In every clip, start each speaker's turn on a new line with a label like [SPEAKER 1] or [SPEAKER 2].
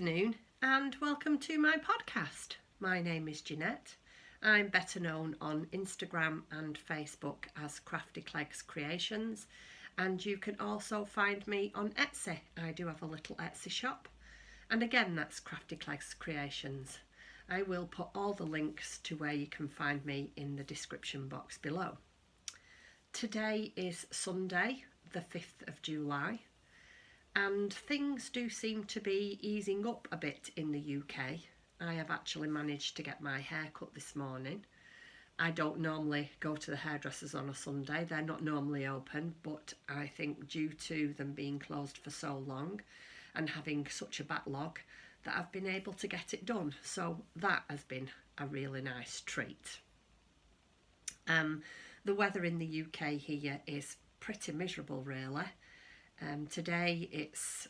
[SPEAKER 1] afternoon and welcome to my podcast. My name is Jeanette. I'm better known on Instagram and Facebook as Crafty Cleggs Creations, and you can also find me on Etsy. I do have a little Etsy shop, and again that's Crafty Cleggs Creations. I will put all the links to where you can find me in the description box below. Today is Sunday, the 5th of July. And things do seem to be easing up a bit in the UK. I have actually managed to get my hair cut this morning. I don't normally go to the hairdressers on a Sunday. They're not normally open, but I think due to them being closed for so long and having such a backlog that I've been able to get it done. So that has been a really nice treat. The weather in the UK here is pretty miserable really. Today it's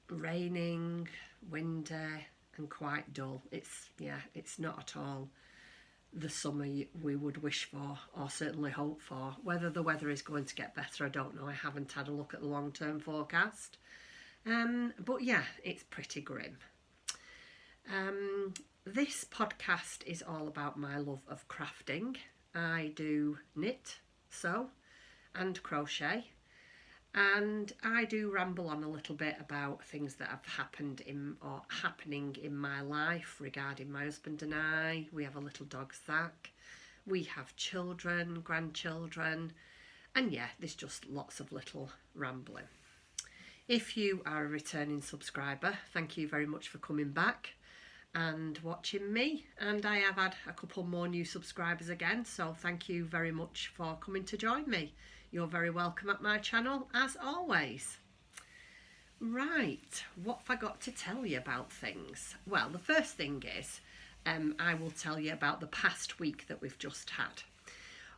[SPEAKER 1] raining, windy and quite dull. It's not at all the summer we would wish for or certainly hope for. Whether the weather is going to get better, I don't know. I haven't had a look at the long-term forecast. But yeah, it's pretty grim. This podcast is all about my love of crafting. I do knit, sew and crochet. And I do ramble on a little bit about things that have happened or happening in my life regarding my husband and I. We have a little dog, Zach. We have children, grandchildren, and yeah, there's just lots of little rambling. If you are a returning subscriber, thank you very much for coming back and watching me. And I have had a couple more new subscribers again, so thank you very much for coming to join me. You're very welcome at my channel, as always. Right, what have I got to tell you about things? Well, the first thing is, I will tell you about the past week that we've just had.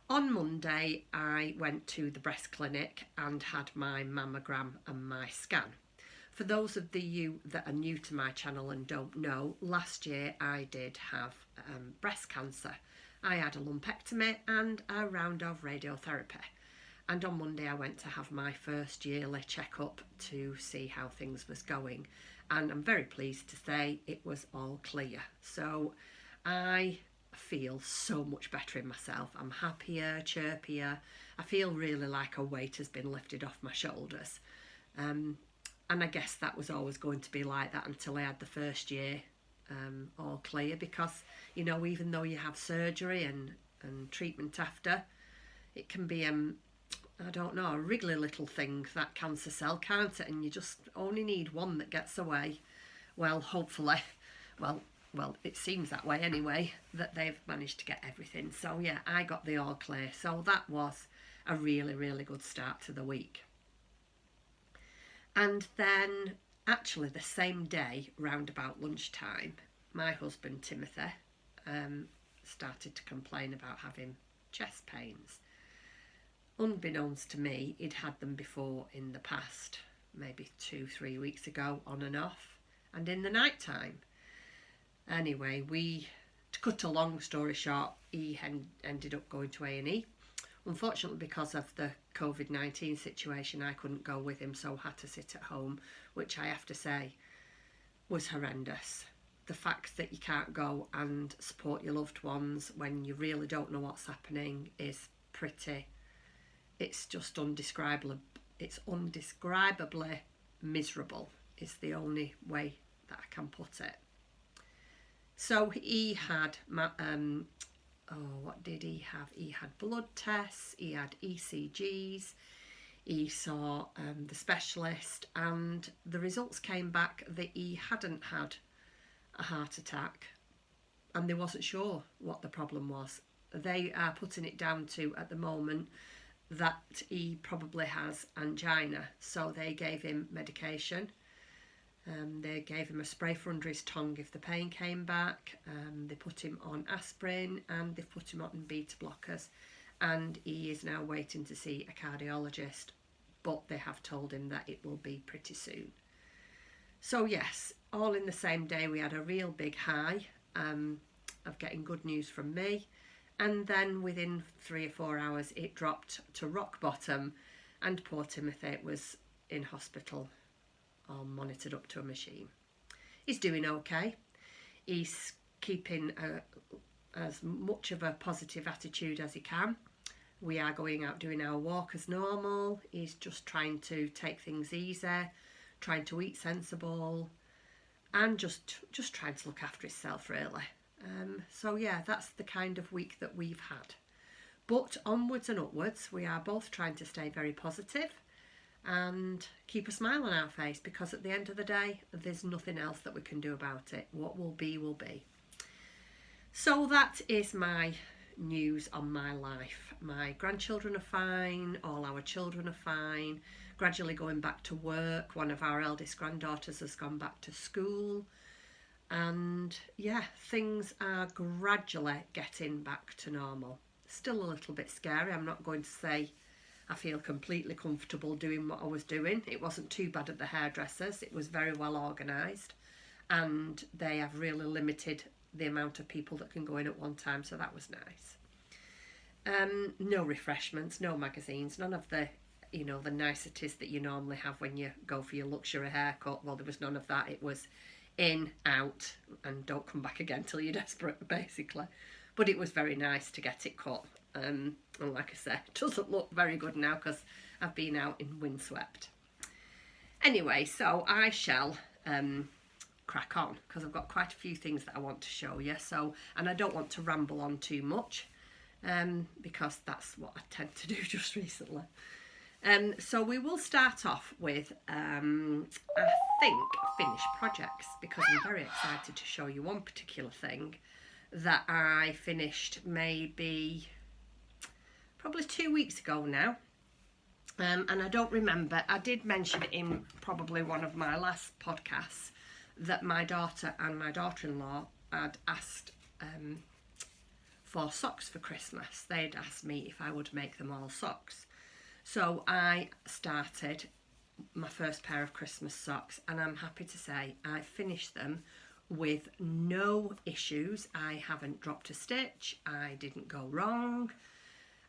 [SPEAKER 1] On Monday, I went to the breast clinic and had my mammogram and my scan. For those of you that are new to my channel and don't know, last year I did have breast cancer. I had a lumpectomy and a round of radiotherapy. And on Monday I went to have my first yearly check-up to see how things was going. And I'm very pleased to say it was all clear. So I feel so much better in myself. I'm happier, chirpier. I feel really like a weight has been lifted off my shoulders. And I guess that was always going to be like that until I had the first year all clear. Because, you know, even though you have surgery and treatment after, it can be I don't know, a wriggly little thing, that cancer cell, can't it? And you just only need one that gets away. Well, hopefully, well, it seems that way anyway, that they've managed to get everything. So yeah, I got the all clear. So that was a really, really good start to the week. And then, actually the same day, round about lunchtime, my husband, Timothy, started to complain about having chest pains. Unbeknownst to me, he'd had them before in the past, maybe 2-3 weeks ago, on and off, and in the night time. Anyway, to cut a long story short, he ended up going to A&E. Unfortunately, because of the COVID-19 situation, I couldn't go with him, so I had to sit at home, which I have to say was horrendous. The fact that you can't go and support your loved ones when you really don't know what's happening is it's just undescribable. It's undescribably miserable is the only way that I can put it. So he had, what did he have? He had blood tests, he had ECGs, he saw the specialist, and the results came back that he hadn't had a heart attack, and they wasn't sure what the problem was. They are putting it down to, at the moment, that he probably has angina, so they gave him medication. They gave him a spray for under his tongue if the pain came back. They put him on aspirin and they've put him on beta blockers, and he is now waiting to see a cardiologist, but they have told him that it will be pretty soon. So yes, all in the same day we had a real big high of getting good news from me. And then within 3 or 4 hours, it dropped to rock bottom, and poor Timothy was in hospital, all monitored up to a machine. He's doing okay. He's keeping as much of a positive attitude as he can. We are going out doing our walk as normal. He's just trying to take things easy, trying to eat sensible, and just trying to look after himself, really. So yeah, that's the kind of week that we've had. But onwards and upwards, we are both trying to stay very positive and keep a smile on our face, because at the end of the day, there's nothing else that we can do about it. What will be, will be. So that is my news on my life. My grandchildren are fine, all our children are fine, gradually going back to work. One of our eldest granddaughters has gone back to school, and yeah, things are gradually getting back to normal. Still a little bit scary. I'm not going to say I feel completely comfortable doing what I was doing. It wasn't too bad at the hairdressers. It was very well organised, and they have really limited the amount of people that can go in at one time, so that was nice. No refreshments, no magazines, none of the, you know, the niceties that you normally have when you go for your luxury haircut. Well, there was none of that. It was in, out, and don't come back again till you're desperate, basically. But it was very nice to get it cut. And like I said, it doesn't look very good now because I've been out in windswept. Anyway, so I shall crack on, because I've got quite a few things that I want to show you. So, and I don't want to ramble on too much, because that's what I tend to do just recently. So we will start off with, I think, finished projects, because I'm very excited to show you one particular thing that I finished maybe probably 2 weeks ago now. And I don't remember, I did mention in probably one of my last podcasts that my daughter and my daughter-in-law had asked for socks for Christmas. They'd asked me if I would make them all socks. So I started my first pair of Christmas socks, and I'm happy to say I finished them with no issues. I haven't dropped a stitch, I didn't go wrong,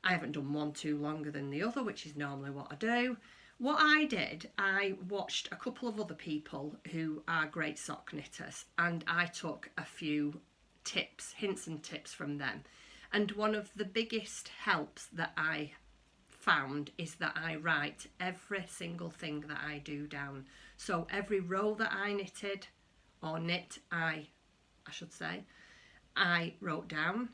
[SPEAKER 1] I haven't done one too longer than the other, which is normally what I do. What I did, I watched a couple of other people who are great sock knitters, and I took a few tips, hints and tips from them. And one of the biggest helps that I found is that I write every single thing that I do down. So every row that I knitted, or knit, I should say, I wrote down.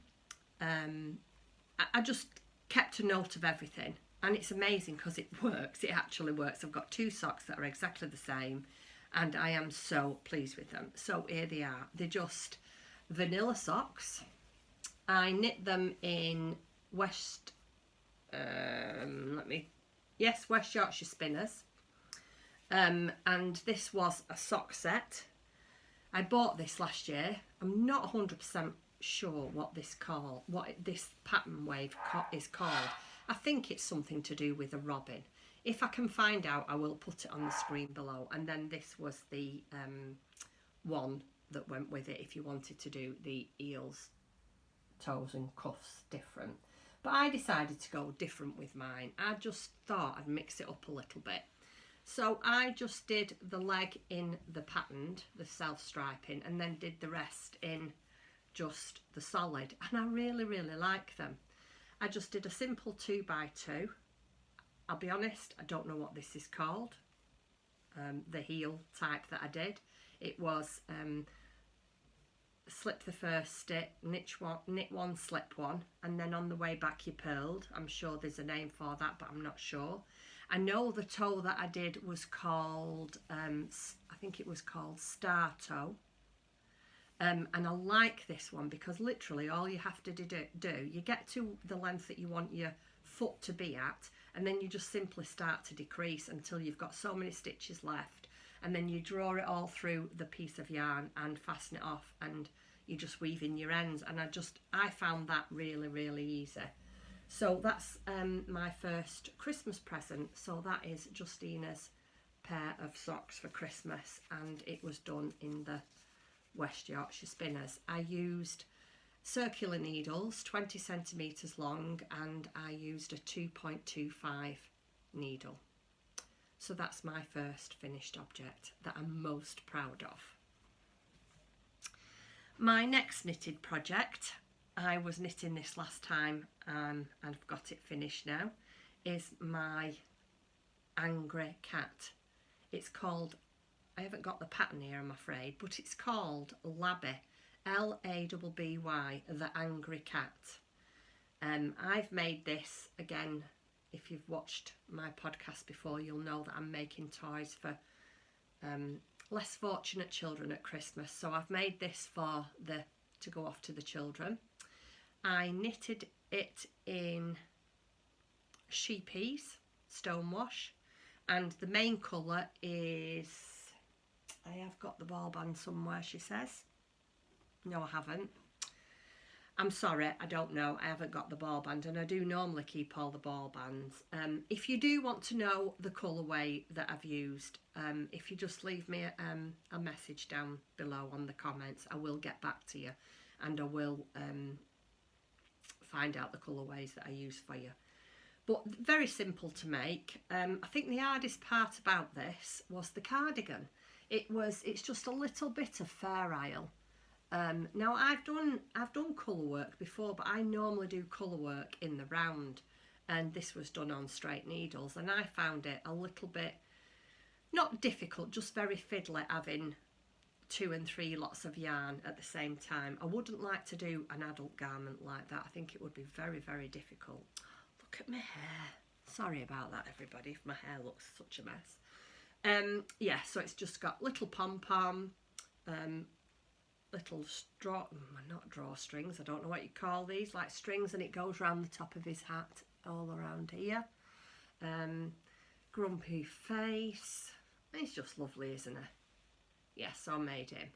[SPEAKER 1] I just kept a note of everything, and it's amazing because it works. It actually works. I've got 2 socks that are exactly the same, and I am so pleased with them. So here they are. They're just vanilla socks. I knit them in West Yorkshire spinners, and this was a sock set. I bought this last year. I'm not 100% sure what this pattern wave is called. I think it's something to do with a robin. If I can find out, I will put it on the screen below. And then this was the one that went with it if you wanted to do the eels, toes and cuffs different. But I decided to go different with mine. I just thought I'd mix it up a little bit. So I just did the leg in the patterned, the self-striping, and then did the rest in just the solid. And I really, really like them. I just did a simple 2x2. I'll be honest, I don't know what this is called. The heel type that I did. It was slip the first stitch, knit one, slip one, and then on the way back you purled. I'm sure there's a name for that, but I'm not sure. I know the toe that I did was called, I think it was called Star Toe. And I like this one because literally all you have to do, you get to the length that you want your foot to be at, and then you just simply start to decrease until you've got so many stitches left, and then you draw it all through the piece of yarn and fasten it off, and you just weave in your ends. And I found that really, really easy. So that's my first Christmas present. So that is Justina's pair of socks for Christmas, and it was done in the West Yorkshire spinners. I used circular needles, 20 centimetres long, and I used a 2.25 needle. So that's my first finished object that I'm most proud of. My next knitted project, I was knitting this last time and I've got it finished now, is my angry cat. It's called, I haven't got the pattern here I'm afraid, but it's called Labby, L-A-B-B-Y, the angry cat. I've made this, again, if you've watched my podcast before, you'll know that I'm making toys for less fortunate children at Christmas. So I've made this for to go off to the children. I knitted it in sheepies, stonewash, and the main colour is, I have got the ball band somewhere, she says. No, I haven't. I'm sorry, I don't know. I haven't got the ball band, and I do normally keep all the ball bands. If you do want to know the colourway that I've used, if you just leave me a message down below on the comments, I will get back to you, and I will find out the colourways that I use for you. But very simple to make. I think the hardest part about this was the cardigan. It's just a little bit of Fair Isle. Now I've done colour work before, but I normally do colour work in the round, and this was done on straight needles, and I found it a little bit, not difficult, just very fiddly having 2 and 3 lots of yarn at the same time. I wouldn't like to do an adult garment like that. I think it would be very, very difficult. Look at my hair. Sorry about that, everybody, if my hair looks such a mess. Yeah, so it's just got little pom-pom, little not drawstrings, I don't know what you call these, like strings, and it goes round the top of his hat all around here. Grumpy face. He's just lovely, isn't he? Yes, so I made him.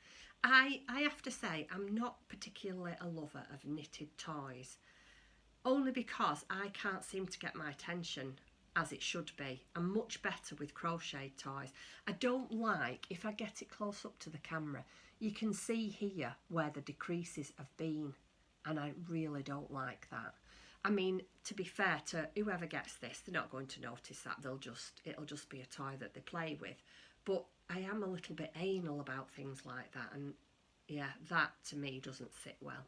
[SPEAKER 1] I have to say, I'm not particularly a lover of knitted toys, only because I can't seem to get my attention as it should be. I'm much better with crocheted toys. I don't like, if I get it close up to the camera, you can see here where the decreases have been, and I really don't like that. I mean, to be fair to whoever gets this, they're not going to notice that. It'll just be a toy that they play with. But I am a little bit anal about things like that, and yeah, that to me doesn't sit well.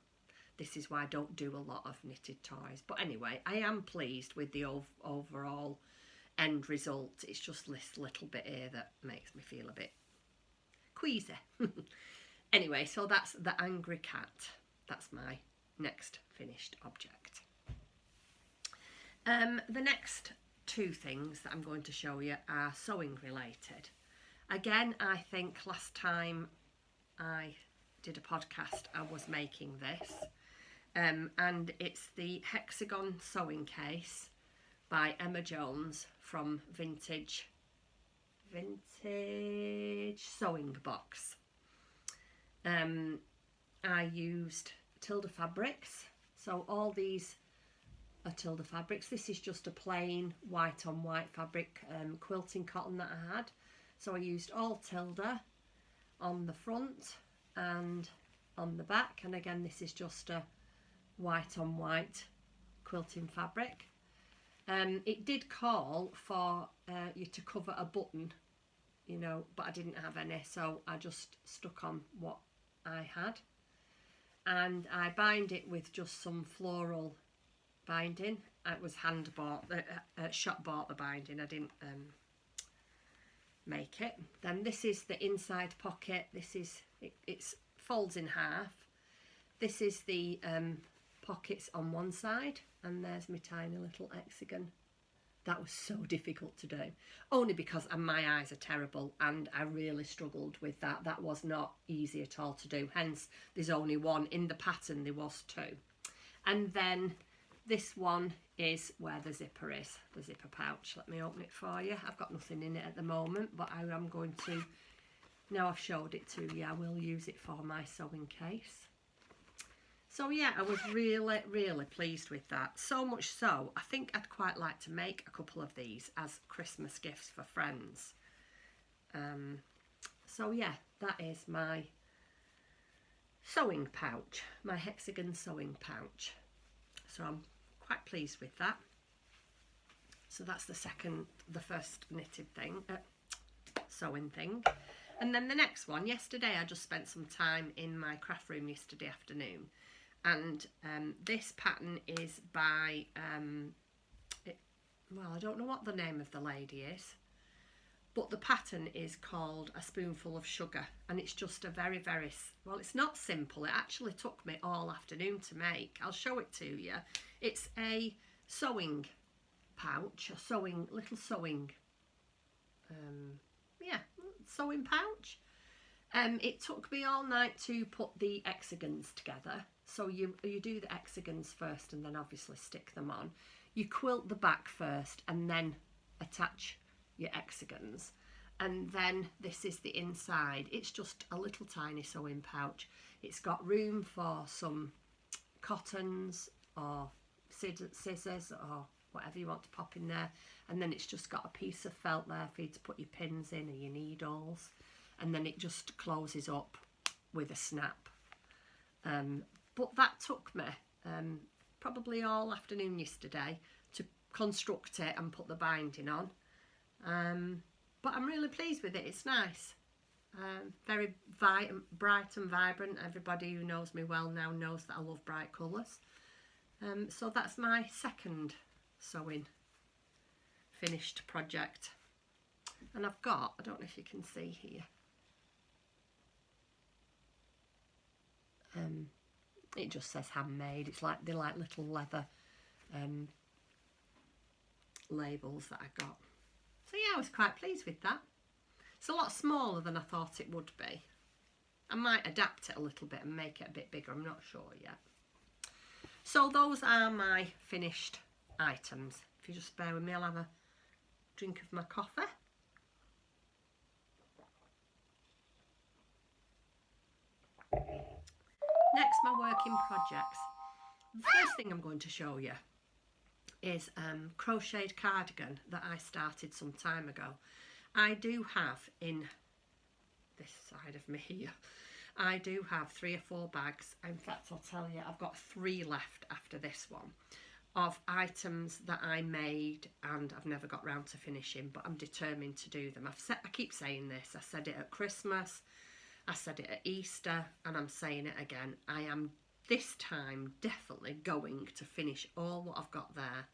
[SPEAKER 1] This is why I don't do a lot of knitted toys. But anyway, I am pleased with the overall end result. It's just this little bit here that makes me feel a bit queasy. Anyway, so that's the angry cat. That's my next finished object. The next 2 things that I'm going to show you are sewing related. Again, I think last time I did a podcast, I was making this. And it's the Hexagon sewing case by Emma Jones from Vintage Sewing Box. I used Tilda fabrics, so all these are Tilda fabrics. This is just a plain white on white fabric quilting cotton that I had, so I used all Tilda on the front and on the back, and again this is just a white on white quilting fabric. It did call for you to cover a button, you know, but I didn't have any, so I just stuck on what I had, and I bind it with just some floral binding. It was hand bought, shop bought the binding. I didn't make it. Then this is the inside pocket. This is it folds in half. This is the pockets on one side, and there's my tiny little hexagon. That was so difficult to do, only because my eyes are terrible, and I really struggled with that. That was not easy at all to do, hence there's only one. In the pattern there was 2. And then this one is where the zipper is, the zipper pouch. Let me open it for you. I've got nothing in it at the moment, but I am going to, now I've showed it to you, I will use it for my sewing case. So yeah, I was really, really pleased with that. So much so, I think I'd quite like to make a couple of these as Christmas gifts for friends. So yeah, that is my sewing pouch, my Hexagon sewing pouch. So I'm quite pleased with that. So that's the first knitted thing, sewing thing. And then the next one, yesterday I just spent some time in my craft room yesterday afternoon, and this pattern is by, well, I don't know what the name of the lady is, but the pattern is called A Spoonful of Sugar, and it's just a very, very, well, it's not simple. It actually took me all afternoon to make. I'll show it to you. It's a sewing pouch, a little sewing, yeah, sewing pouch. It took me all night to put the Exigons together. So you do the Exigons first and then obviously stick them on. You quilt the back first and then attach your Exigons, and then this is the inside. It's just a little tiny sewing pouch. It's got room for some cottons or scissors or whatever you want to pop in there, and then it's just got a piece of felt there for you to put your pins in or your needles, and then it just closes up with a snap. But that took me probably all afternoon yesterday to construct it and put the binding on. But I'm really pleased with it. It's nice, very bright and vibrant. Everybody who knows me well now knows that I love bright colours. So that's my second sewing finished project. And I've got, I don't know if you can see here, it just says handmade. It's like, they're like little leather labels that I got. So yeah, I was quite pleased with that. It's a lot smaller than I thought it would be. I might adapt it a little bit and make it a bit bigger, I'm not sure yet. So those are my finished items. If you just bear with me, I'll have a drink of my coffee. Next, my working projects. The first thing I'm going to show you is crocheted cardigan that I started some time ago. I do have in this side of me here, I do have 3 or 4 bags. In fact, I'll tell you, I've got 3 left after this one of items that I made and I've never got round to finishing, but I'm determined to do them. I keep saying this. I said it at Christmas, I said it at Easter, and I'm saying it again. I am this time definitely going to finish all what I've got there.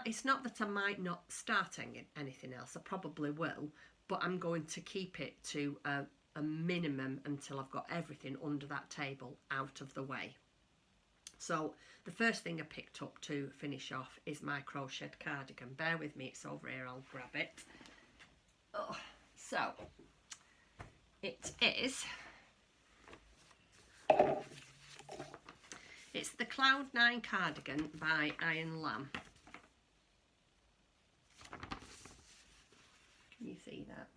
[SPEAKER 1] It's not that I might not start anything else, I probably will, but I'm going to keep it to a minimum until I've got everything under that table out of the way. So the first thing I picked up to finish off is my crocheted cardigan. Bear with me, it's over here, I'll grab it. Oh, so it is, it's the Cloud 9 cardigan by Iron Lamb. Can you see that?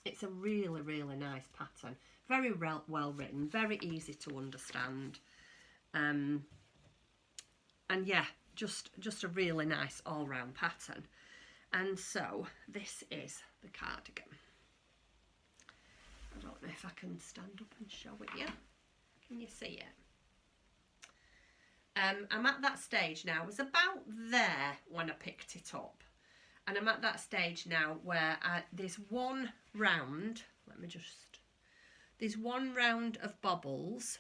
[SPEAKER 1] It's a really, really nice pattern. Very well written, very easy to understand. And yeah, just a really nice all-round pattern. And so this is the cardigan. I don't know if I can stand up and show it you. Can you see it? I'm at that stage now. I was about there when I picked it up. And I'm at that stage now where there's one round, there's one round of bobbles,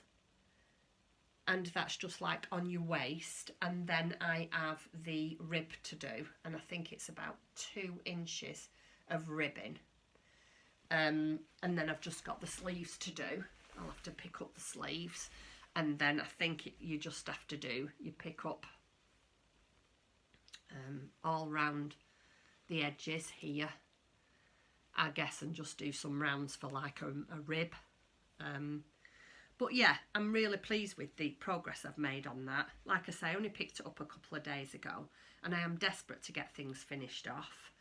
[SPEAKER 1] and that's just like on your waist, and then I have the rib to do, and I think it's about 2 inches of ribbing. And then I've just got the sleeves to do. I'll have to pick up the sleeves, and then I think you just have to do, you pick up all round the edges here, I guess, and just do some rounds for like a rib. But yeah, I'm really pleased with the progress I've made on that. Like I say, I only picked it up a couple of days ago, and I am desperate to get things finished off.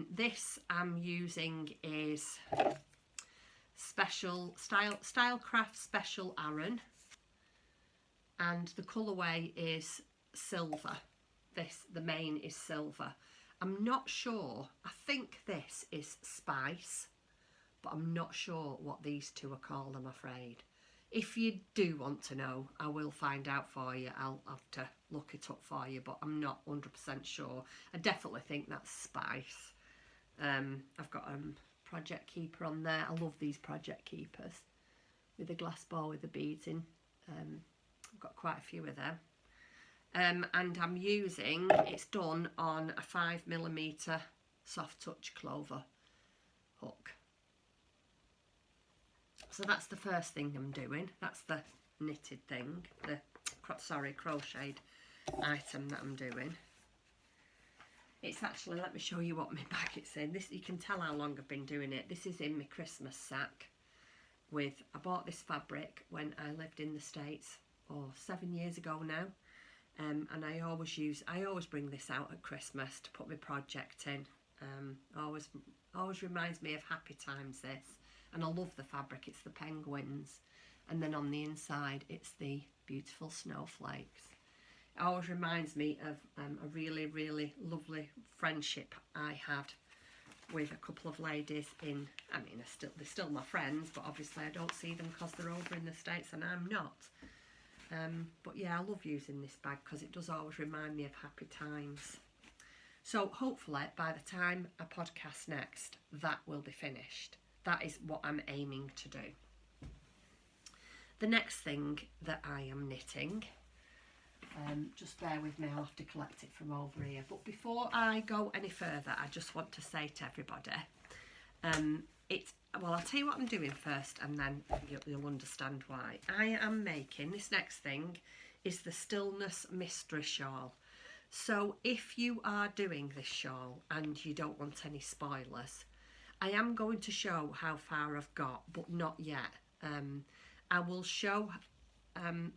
[SPEAKER 1] This I'm using is Stylecraft Special Aran, and the colourway is silver. The main is silver. I'm not sure, I think this is Spice, but I'm not sure what these two are called, I'm afraid. If you do want to know, I will find out for you. I'll have to look it up for you, but I'm not 100% sure. I definitely think that's Spice. I've got project keeper on there. I love these project keepers with the glass ball with the beads in. I've got quite a few of them. And I'm using, it's done on a 5mm soft touch clover hook. So that's the first thing I'm doing. That's the knitted thing, the crocheted item that I'm doing. It's actually, let me show you what my bag it's in. This, you can tell how long I've been doing it. This is in my Christmas sack with, I bought this fabric when I lived in the States, 7 years ago now. And I always bring this out at Christmas to put my project in. Always reminds me of happy times, this. And I love the fabric, it's the penguins. And then on the inside, it's the beautiful snowflakes. It always reminds me of a really, really lovely friendship I had with a couple of ladies in, I mean, they're still my friends, but obviously I don't see them because they're over in the States and I'm not. But yeah, I love using this bag because it does always remind me of happy times. So hopefully by the time I podcast next, that will be finished. That is what I'm aiming to do. The next thing that I am knitting, just bear with me, I'll have to collect it from over here. But before I go any further, I just want to say to everybody, well, I'll tell you what I'm doing first and then you'll understand why. I am making, this next thing is the Stillness Mystery Shawl. So if you are doing this shawl and you don't want any spoilers, I am going to show how far I've got, but not yet. I will show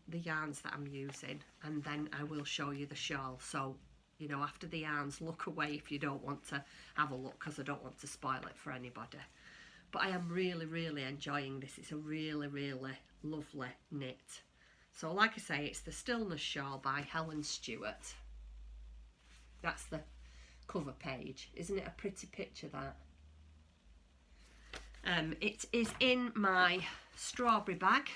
[SPEAKER 1] the yarns that I'm using and then I will show you the shawl. So, you know, after the yarns, look away if you don't want to have a look because I don't want to spoil it for anybody. But I am really, really enjoying this. It's a really, really lovely knit. So like I say, it's the Stillness Shawl by Helen Stewart. That's the cover page. Isn't it a pretty picture, that? It is in my strawberry bag.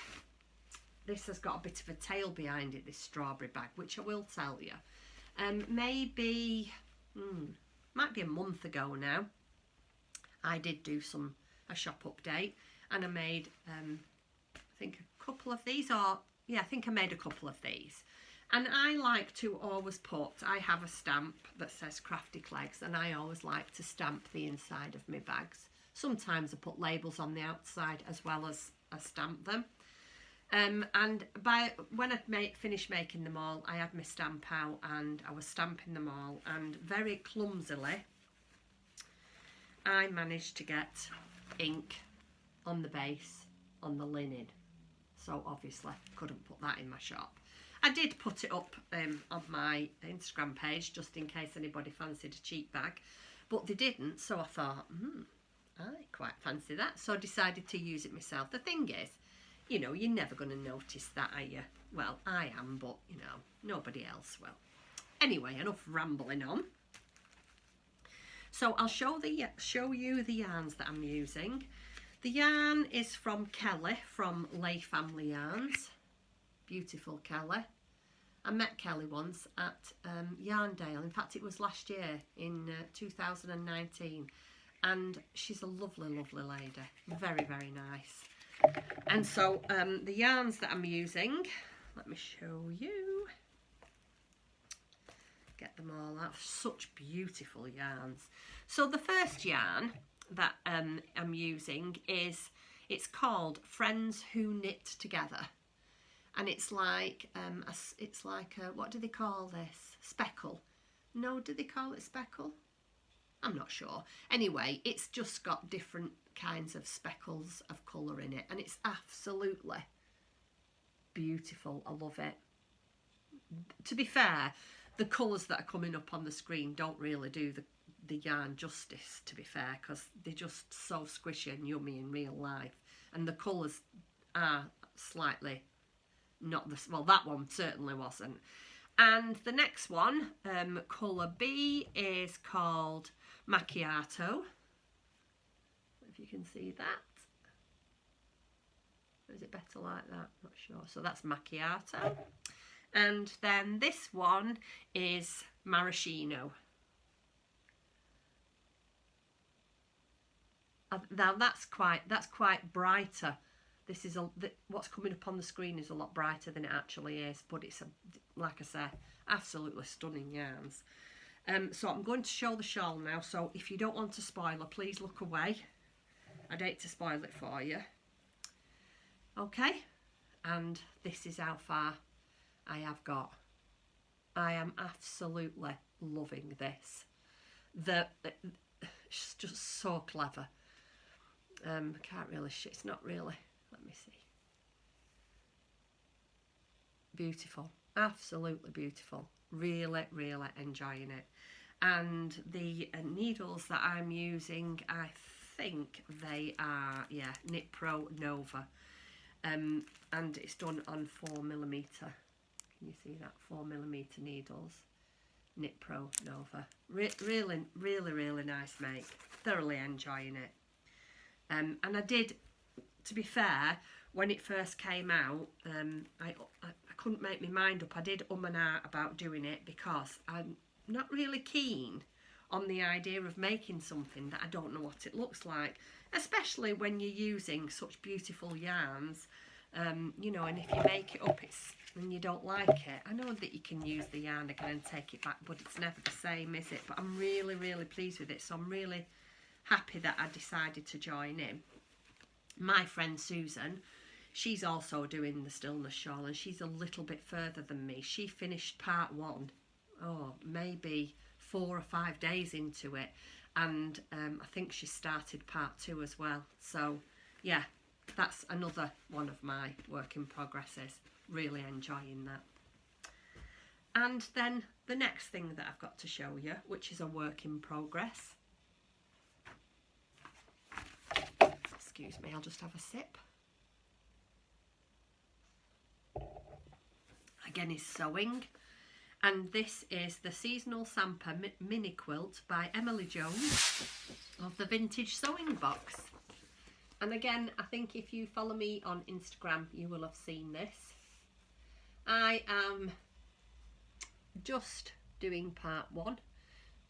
[SPEAKER 1] This has got a bit of a tail behind it, this strawberry bag, which I will tell you. Maybe, might be a month ago now, I did do a shop update and I made, I think a couple of these, I think I made a couple of these. And I like to always I have a stamp that says Crafty Cleggs, and I always like to stamp the inside of my bags. Sometimes I put labels on the outside as well as I stamp them. And when I'd finished making them all, I had my stamp out and I was stamping them all, and very clumsily I managed to get ink on the base on the linen. So obviously couldn't put that in my shop. I did put it up on my Instagram page just in case anybody fancied a cheap bag, but they didn't, so I thought, I quite fancy that, so I decided to use it myself. The thing is, you know, you're never going to notice that, are you? Well, I am, but, you know, nobody else will. Anyway, enough rambling on. So I'll show you the yarns that I'm using. The yarn is from Kelly, from Lay Family Yarns. Beautiful Kelly. I met Kelly once at Yarndale. In fact, it was last year in 2019. And she's a lovely, lovely lady. Very, very nice. And so the yarns that I'm using, let me show you. Get them all out. Such beautiful yarns. So the first yarn that I'm using it's called Friends Who Knit Together. And it's like what do they call this? Speckle. No, do they call it speckle? I'm not sure. Anyway, it's just got different kinds of speckles of colour in it, and it's absolutely beautiful. I love it. To be fair, the colours that are coming up on the screen don't really do the yarn justice, to be fair, because they're just so squishy and yummy in real life, and the colours are slightly not the, well, that one certainly wasn't. And the next one, colour B, is called Macchiato. If you can see that. Or is it better like that? Not sure. So that's Macchiato. And then this one is Maraschino. Now that's quite brighter. This is what's coming up on the screen is a lot brighter than it actually is, but it's like I say, absolutely stunning yarns. So I'm going to show the shawl now, so if you don't want a spoiler, please look away. I'd hate to spoil it for you. Okay, and this is how far I have got. I am absolutely loving this. It's just so clever. Can't really, it's not really, let me see. Beautiful, absolutely beautiful. Really, really enjoying it. And the needles that I'm using, I think they are, yeah, Knit Pro Nova. And it's done on 4mm. Can you see that? 4mm needles. Knit Pro Nova. Really, really, really nice make. Thoroughly enjoying it. And I did, to be fair, when it first came out, I couldn't make my mind up. I did and ah about doing it because I'm not really keen on the idea of making something that I don't know what it looks like, especially when you're using such beautiful yarns, you know, and if you make it up and you don't like it, I know that you can use the yarn again and take it back, but it's never the same, is it? But I'm really, really pleased with it, so I'm really happy that I decided to join in. My friend Susan, she's also doing the Stillness shawl, and she's a little bit further than me. She finished part 1, maybe 4 or 5 days into it, and I think she started part 2 as well. So yeah, that's another one of my work in progresses. Really enjoying that. And then the next thing that I've got to show you, which is a work in progress. Excuse me, I'll just have a sip. Again, is sewing, and this is the Seasonal Samper Mini Quilt by Emily Jones of the Vintage Sewing Box. And again, I think if you follow me on Instagram, you will have seen this. I am just doing part 1,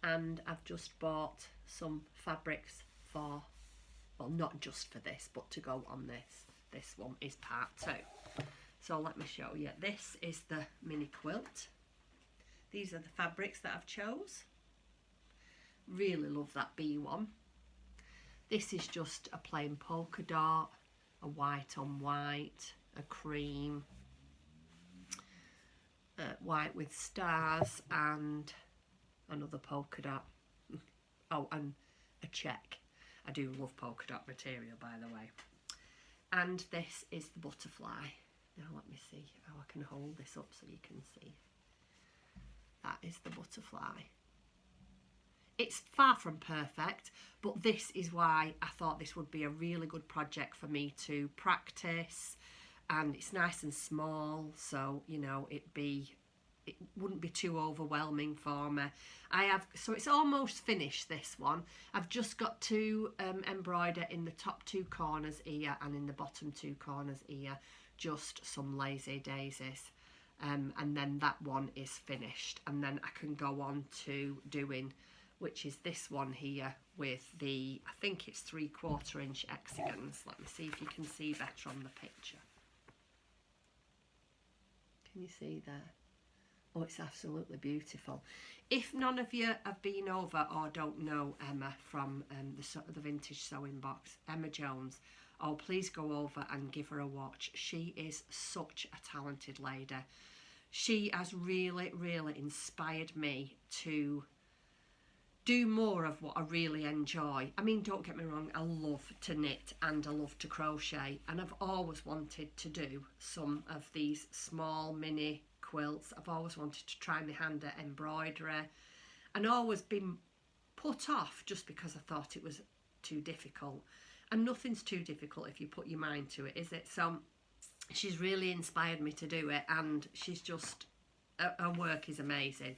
[SPEAKER 1] and I've just bought some fabrics for, well, not just for this, but to go on this. This one is part 2. So let me show you. This is the mini quilt. These are the fabrics that I've chose. Really love that bee one. This is just a plain polka dot, a white on white, a cream, white with stars, and another polka dot. Oh, and a check. I do love polka dot material, by the way. And this is the butterfly. Now let me see how I can hold this up so you can see. That is the butterfly. It's far from perfect, but this is why I thought this would be a really good project for me to practice, and it's nice and small, so you know it wouldn't be too overwhelming for me. So it's almost finished, this one. I've just got to embroider in the top 2 corners here and in the bottom 2 corners here, just some lazy daisies, and then that one is finished, and then I can go on to doing, which is this one here with the, I think it's 3/4 inch Hexagons. Let me see if you can see better on the picture. Can you see there? Oh, it's absolutely beautiful. If none of you have been over or don't know Emma from the Vintage Sewing Box, Emma Jones, oh, please go over and give her a watch. She is such a talented lady. She has really, really inspired me to do more of what I really enjoy. I mean, don't get me wrong, I love to knit and I love to crochet, and I've always wanted to do some of these small mini quilts. I've always wanted to try my hand at embroidery, and always been put off just because I thought it was too difficult. And nothing's too difficult if you put your mind to it, is it? So she's really inspired me to do it, and she's just, her work is amazing.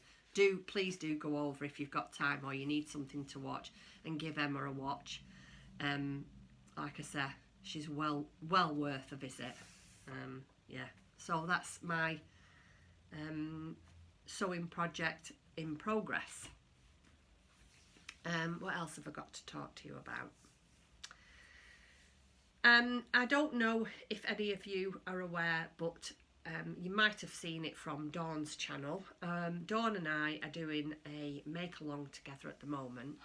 [SPEAKER 1] Please do go over if you've got time or you need something to watch, and give Emma a watch. Like I say, she's well worth a visit. Yeah, so that's my sewing project in progress. What else have I got to talk to you about? I don't know if any of you are aware, but you might have seen it from Dawn's channel. Dawn and I are doing a make-along together at the moment,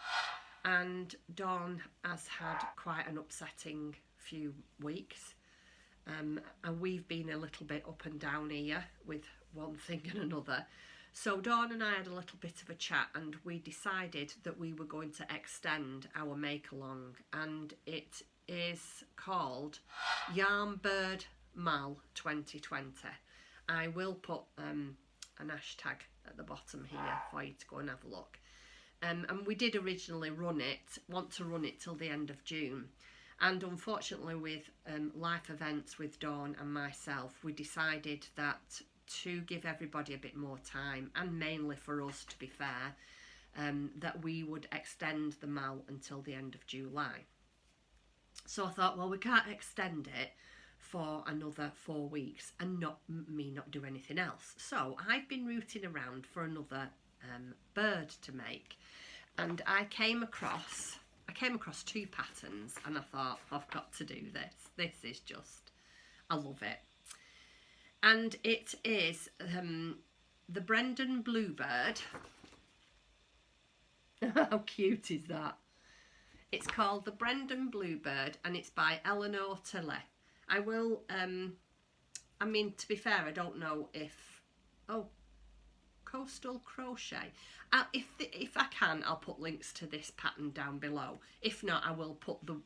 [SPEAKER 1] and Dawn has had quite an upsetting few weeks, and we've been a little bit up and down here with one thing and another. So Dawn and I had a little bit of a chat, and we decided that we were going to extend our make-along, and it is called Yarn Bird Mal 2020. I will put an hashtag at the bottom here for you to go and have a look. And we did originally want to run it till the end of June, and unfortunately with life events with Dawn and myself, we decided that to give everybody a bit more time, and mainly for us, to be fair, that we would extend the Mal until the end of July. So I thought, well, we can't extend it for another 4 weeks and not do anything else. So I've been rooting around for another bird to make, and I came across 2 patterns, and I thought, I've got to do this. This is just, I love it. And it is the Brendan Bluebird. How cute is that? It's called the Brendan Bluebird, and it's by Eleonora Tully. I will, I mean, to be fair, I don't know if, Coastal Crochet. If I can, I'll put links to this pattern down below. If not, I will put the,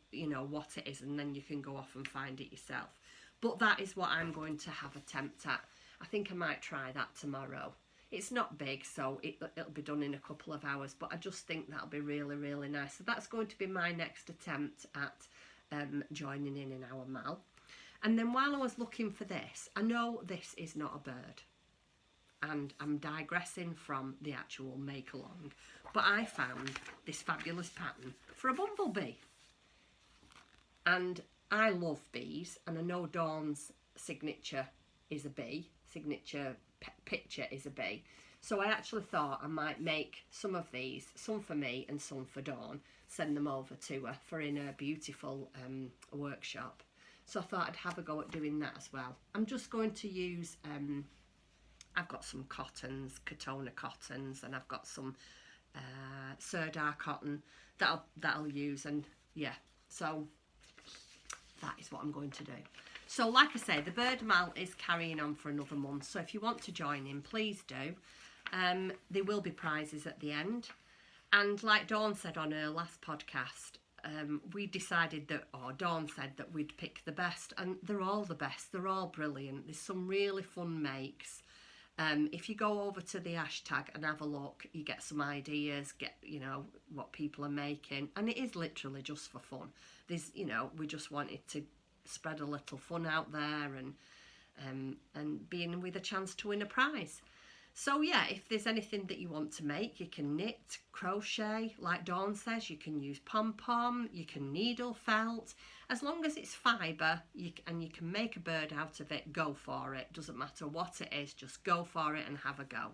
[SPEAKER 1] what it is, and then you can go off and find it yourself. But that is what I'm going to have attempt at. I think I might try that tomorrow. It's not big, so it'll be done in a couple of hours, but I just think that'll be really, really nice. So that's going to be my next attempt at joining in our Mal. And then while I was looking for this, I know this is not a bird, and I'm digressing from the actual make-along, but I found this fabulous pattern for a bumblebee. And I love bees, and I know Dawn's signature is a bee, signature picture is a bee. So I actually thought I might make some of these, some for me and some for Dawn, send them over to her for in her beautiful workshop. So I thought I'd have a go at doing that as well. I'm just going to use, I've got some cottons, Katona cottons, and I've got some Sirdar cotton that I'll use, and yeah, so that is what I'm going to do. So like I say, the Bird Mal is carrying on for another month, so if you want to join in, please do. There will be prizes at the end, and like Dawn said on her last podcast, we decided that, or Dawn said that we'd pick the best, and they're all the best, they're all brilliant. There's some really fun makes. If you go over to the hashtag and have a look, you get some ideas, get what people are making, and it is literally just for fun. There's we just wanted to spread a little fun out there, and being with a chance to win a prize. So yeah, if there's anything that you want to make, you can knit, crochet, like Dawn says, you can use pom-pom, you can needle felt, as long as it's fibre, and you can make a bird out of it, go for it. Doesn't matter what it is, just go for it and have a go.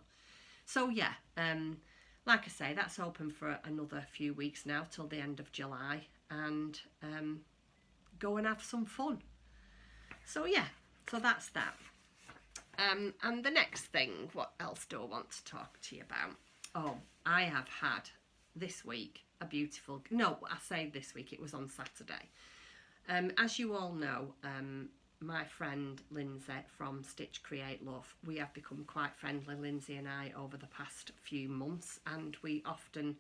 [SPEAKER 1] So yeah, like I say, that's open for another few weeks now till the end of July, and go and have some fun. So yeah, so that's that. And the next thing, what else do I want to talk to you about? Oh, I have had this week a beautiful, no, I say this week, it was on Saturday. As you all know, my friend Lindsay from Stitch Create Love, we have become quite friendly, Lindsay and I, over the past few months, and we often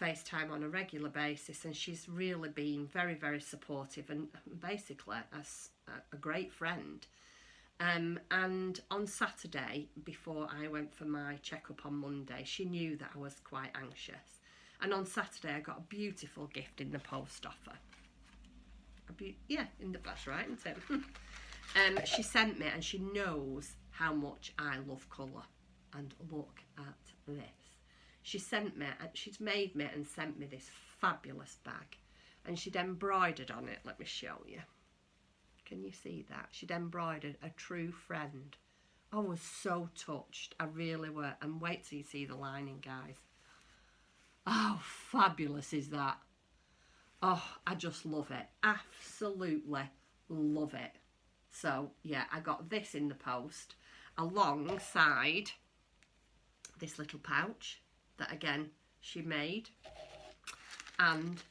[SPEAKER 1] FaceTime on a regular basis, and she's really been very, very supportive, and basically a great friend. And on Saturday, before I went for my checkup on Monday, she knew that I was quite anxious. And on Saturday, I got a beautiful gift in the post off her. Yeah, that's right, isn't it? She sent me, and she knows how much I love colour. And look at this. She's made me and sent me this fabulous bag. And she'd embroidered on it. Let me show you. Can you see that? She'd embroidered a true friend. I was so touched. I really were. And wait till you see the lining, guys. How fabulous is that? Oh, I just love it. Absolutely love it. So yeah, I got this in the post alongside this little pouch that again she made, and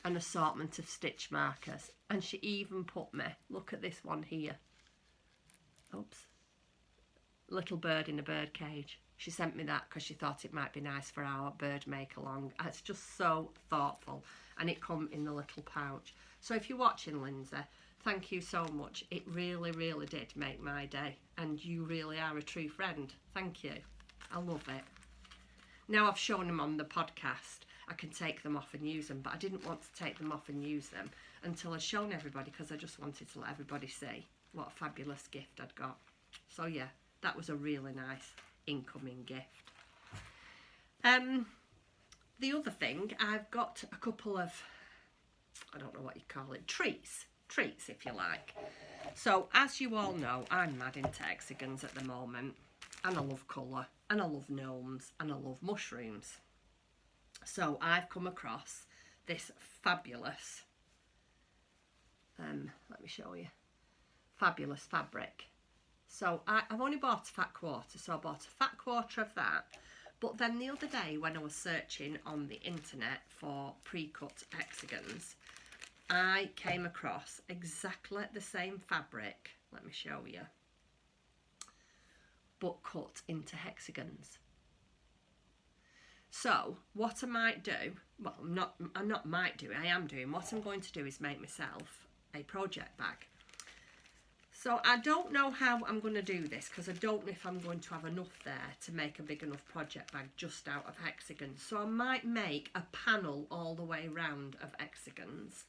[SPEAKER 1] an assortment of stitch markers. And she even put me, look at this one here, oops, little bird in a bird cage. She sent me that because she thought it might be nice for our bird make along. It's just so thoughtful, and it come in the little pouch. So if you're watching, Lindsay, thank you so much. It really, really did make my day, and you really are a true friend. Thank you. I love it. Now I've shown them on the podcast, I can take them off and use them, but I didn't want to take them off and use them until I'd shown everybody, because I just wanted to let everybody see what a fabulous gift I'd got. So yeah, that was a really nice incoming gift. The other thing, I've got a couple of, I don't know what you call it, treats if you like. So as you all know, I'm mad into hexagons at the moment, and I love colour, and I love gnomes, and I love mushrooms. So I've come across this fabulous, let me show you, fabulous fabric. So I've only bought a fat quarter, so I bought a fat quarter of that. But then the other day when I was searching on the internet for pre-cut hexagons, I came across exactly the same fabric, let me show you, but cut into hexagons. So what I might do, well, I am doing, what I'm going to do is make myself a project bag. So I don't know how I'm going to do this, because I don't know if I'm going to have enough there to make a big enough project bag just out of hexagons. So I might make a panel all the way round of hexagons.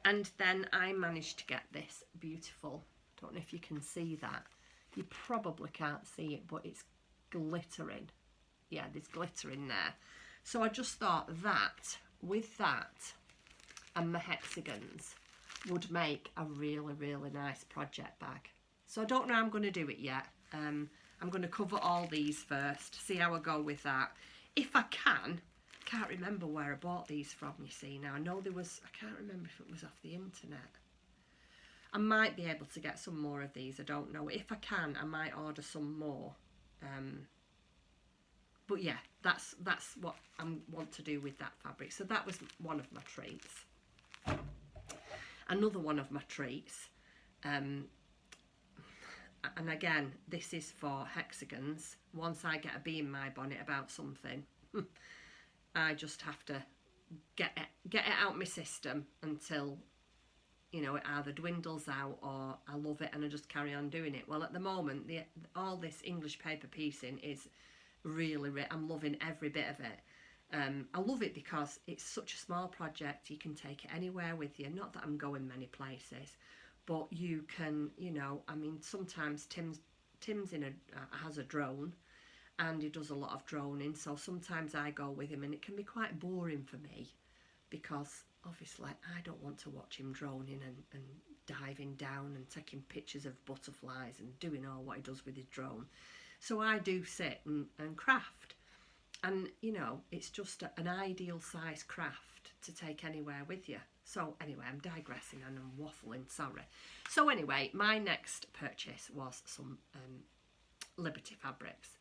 [SPEAKER 1] And then I managed to get this beautiful, don't know if you can see that. You probably can't see it, but it's glittering. Yeah, there's glitter in there. So I just thought that with that and my hexagons would make a really, really nice project bag. So I don't know how I'm going to do it yet. I'm going to cover all these first, see how I go with that. If I can't remember where I bought these from, you see. Now I know there was, I can't remember if it was off the internet. I might be able to get some more of these, I don't know. If I can, I might order some more. But yeah, that's what I want to do with that fabric. So that was one of my treats. Another one of my treats, and again, this is for hexagons. Once I get a bee in my bonnet about something, I just have to get it out my system until, you know, it either dwindles out or I love it and I just carry on doing it. Well, at the moment, all this English paper piecing is really, I'm loving every bit of it. I love it because it's such a small project. You can take it anywhere with you. Not that I'm going many places, but you can, you know, I mean, sometimes Tim's has a drone, and he does a lot of droning. So sometimes I go with him, and it can be quite boring for me because obviously I don't want to watch him droning and diving down and taking pictures of butterflies and doing all what he does with his drone. So I do sit and craft. And, you know, it's just an ideal size craft to take anywhere with you. So anyway, I'm digressing and I'm waffling, sorry. So anyway, my next purchase was some Liberty fabrics.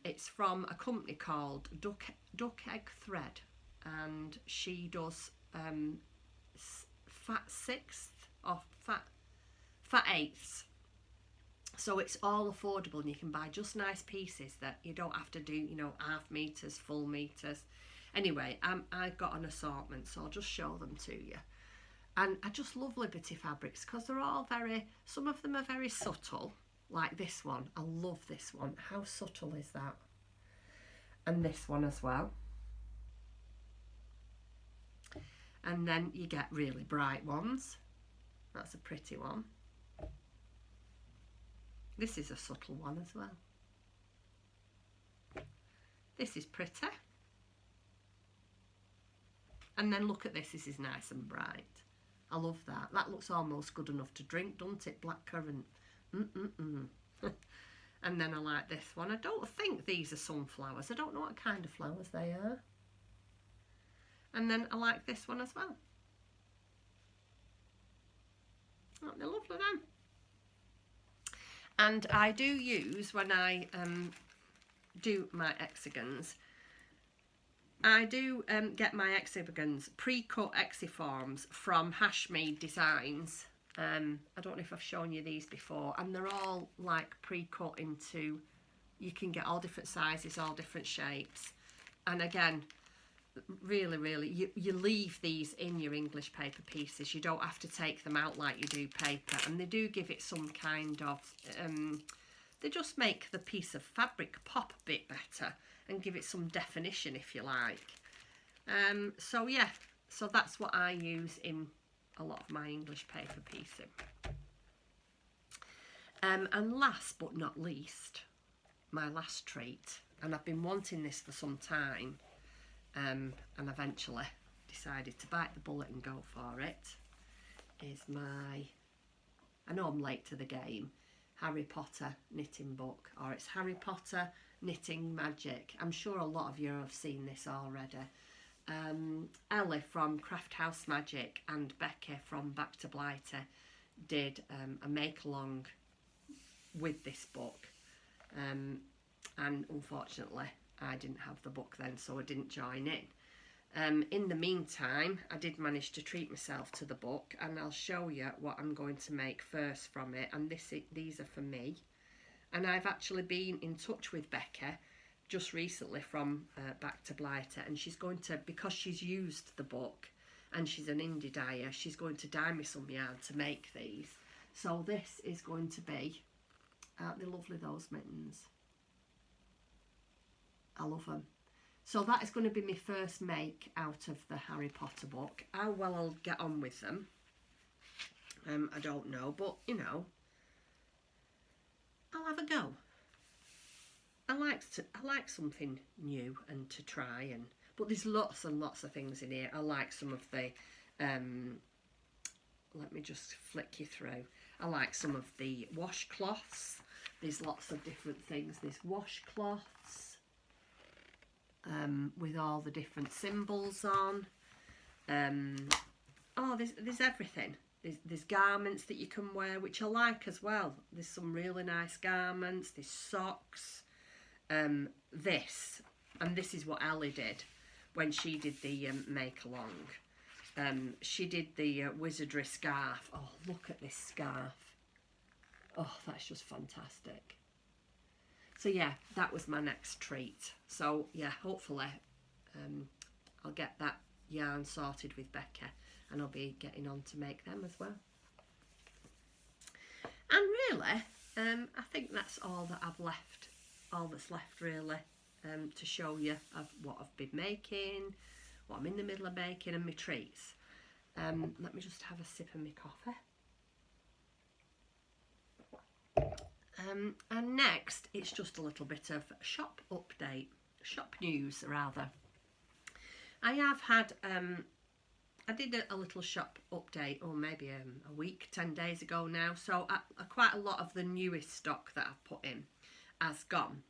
[SPEAKER 1] It's from a company called Duckeggthreads, and she does fat sixth or fat eighths. So it's all affordable, and you can buy just nice pieces that you don't have to do, you know, half meters, full meters. Anyway, I've got an assortment, so I'll just show them to you. And I just love Liberty fabrics because they're all some of them are very subtle, like this one. I love this one. How subtle is that? And this one as well. And then you get really bright ones. That's a pretty one. This is a subtle one as well. This is pretty. And then look at this is nice and bright. I love that. That looks almost good enough to drink, doesn't it? Blackcurrant. And then I like this one. I don't think these are sunflowers. I don't know what kind of flowers they are. And then I like this one as well. Aren't they lovely then? And I do use, when I do my Hexagons, I do get my Hexagons pre-cut Exiforms from Hashmade Designs. I don't know if I've shown you these before, and they're all like pre-cut into, you can get all different sizes, all different shapes. And again, really, you leave these in your English paper pieces. You don't have to take them out like you do paper, and they do give it some kind of, they just make the piece of fabric pop a bit better and give it some definition, if you like. So yeah, so that's what I use in a lot of my English paper piecing. And last but not least, my last treat, and I've been wanting this for some time, and eventually decided to bite the bullet and go for it, is my, I know I'm late to the game, Harry Potter knitting book, or it's Harry Potter Knitting Magic. I'm sure a lot of you have seen this already. Ellie from Craft House Magic and Becky from Back to Blighter did a make-along with this book, and unfortunately I didn't have the book then, so I didn't join in. In the meantime, I did manage to treat myself to the book, and I'll show you what I'm going to make first from it. And these are for me, and I've actually been in touch with Becca just recently from Back to Blighter, and she's going to, because she's used the book and she's an indie dyer, she's going to dye me some yarn to make these. So this is going to be, aren't they lovely, those mittens? I love them. So that is going to be my first make out of the Harry Potter book. How well I'll get on with them, I don't know, but you know, I'll have a go. I like something new and to try, but there's lots and lots of things in here. I like some of the let me just flick you through. I like some of the washcloths. There's lots of different things. There's washcloths with all the different symbols on. Oh, there's everything. There's garments that you can wear, which I like as well. There's some really nice garments. There's socks. This is what Ellie did when she did the make-along. She did the wizardry scarf. Oh, look at this scarf. Oh, that's just fantastic. So yeah, that was my next treat. So yeah, hopefully I'll get that yarn sorted with Becca, and I'll be getting on to make them as well. And really, I think that's all that I've left. All that's left really to show you of what I've been making, what I'm in the middle of making, and my treats. Let me just have a sip of my coffee. And next, it's just a little bit of shop update, shop news rather. I have had, I did a little shop update, or maybe a week, 10 days ago now. So quite a lot of the newest stock that I've put in has gone.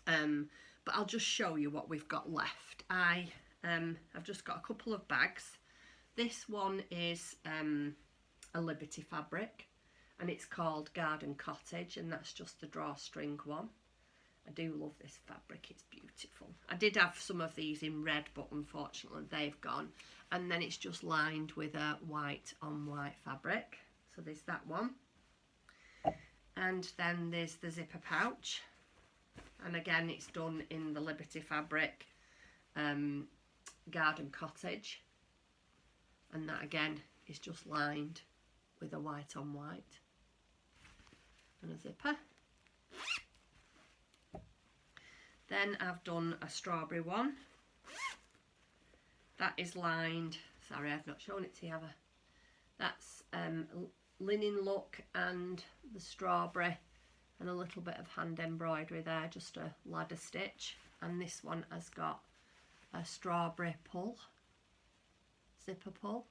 [SPEAKER 1] But I'll just show you what we've got left. I've just got a couple of bags. This one is a Liberty fabric, and it's called Garden Cottage, and that's just the drawstring one. I do love this fabric, it's beautiful. I did have some of these in red, but unfortunately they've gone. And then it's just lined with a white on white fabric. So there's that one. And then there's the zipper pouch. And again, it's done in the Liberty fabric, Garden Cottage. And that again is just lined with a white on white. And a zipper. Then I've done a strawberry one. That is lined, sorry I've not shown it to you, have I? That's linen look and the strawberry and a little bit of hand embroidery there, just a ladder stitch. And this one has got a strawberry pull, zipper pull.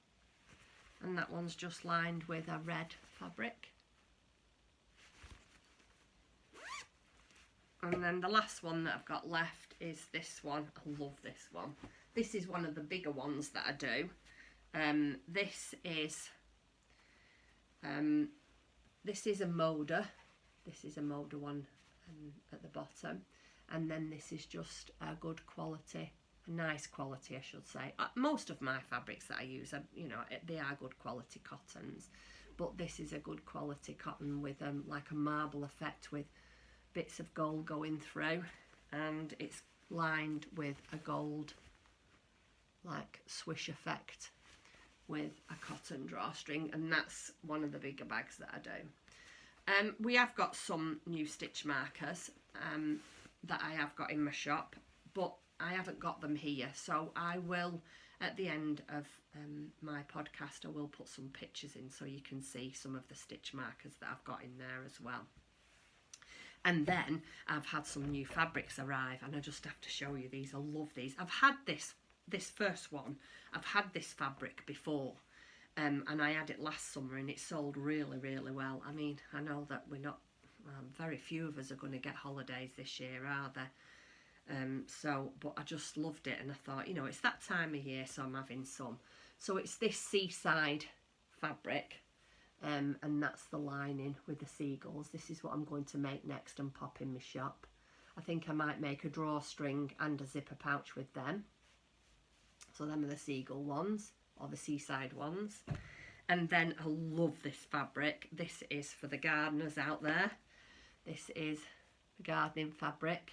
[SPEAKER 1] And that one's just lined with a red fabric. And then the last one that I've got left is this one. I love this one. This is one of the bigger ones that I do. This is a Moda. This is a Moda one at the bottom, and then this is just a good quality, a nice quality, I should say. Most of my fabrics that I use are, you know, they are good quality cottons, but this is a good quality cotton with like a marble effect with bits of gold going through, and it's lined with a gold like swish effect with a cotton drawstring, and that's one of the bigger bags that I do. We have got some new stitch markers that I have got in my shop, but I haven't got them here, so I will, at the end of my podcast, I will put some pictures in so you can see some of the stitch markers that I've got in there as well. And then I've had some new fabrics arrive, and I just have to show you these. I love these. I've had this first one, I've had this fabric before, and I had it last summer, and it sold really, really well. I mean, I know that we're not, very few of us are going to get holidays this year, are there? But I just loved it, and I thought, you know, it's that time of year, so I'm having some. So it's this seaside fabric, and that's the lining with the seagulls. This is what I'm going to make next and pop in my shop. I think I might make a drawstring and a zipper pouch with them. So them are the seagull ones, or the seaside ones. And then I love this fabric. This is for the gardeners out there. This is the gardening fabric.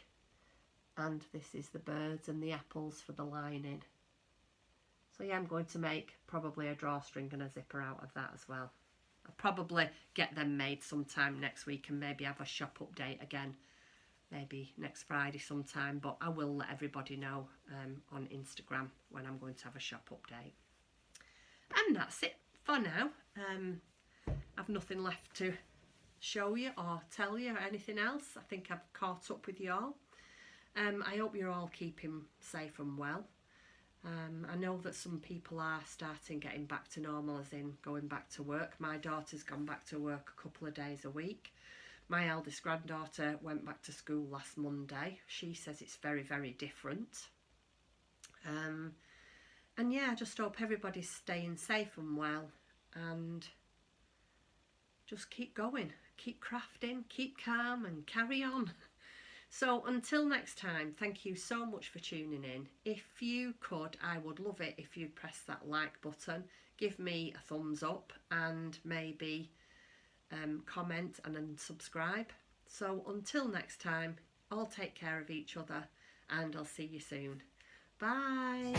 [SPEAKER 1] And this is the birds and the apples for the lining. So yeah, I'm going to make probably a drawstring and a zipper out of that as well. I'll probably get them made sometime next week and maybe have a shop update again. Maybe next Friday sometime, but I will let everybody know on Instagram when I'm going to have a shop update. And that's it for now. I've nothing left to show you or tell you or anything else. I think I've caught up with you all. I hope you're all keeping safe and well. I know that some people are getting back to normal, as in going back to work. My daughter's gone back to work a couple of days a week. My eldest granddaughter went back to school last Monday. She says it's very, very different. And yeah, I just hope everybody's staying safe and well, and just keep going, keep crafting, keep calm and carry on. So until next time, thank you so much for tuning in. If you could, I would love it if you'd press that like button, give me a thumbs up, and maybe comment and then subscribe. So until next time, all take care of each other, and I'll see you soon. Bye.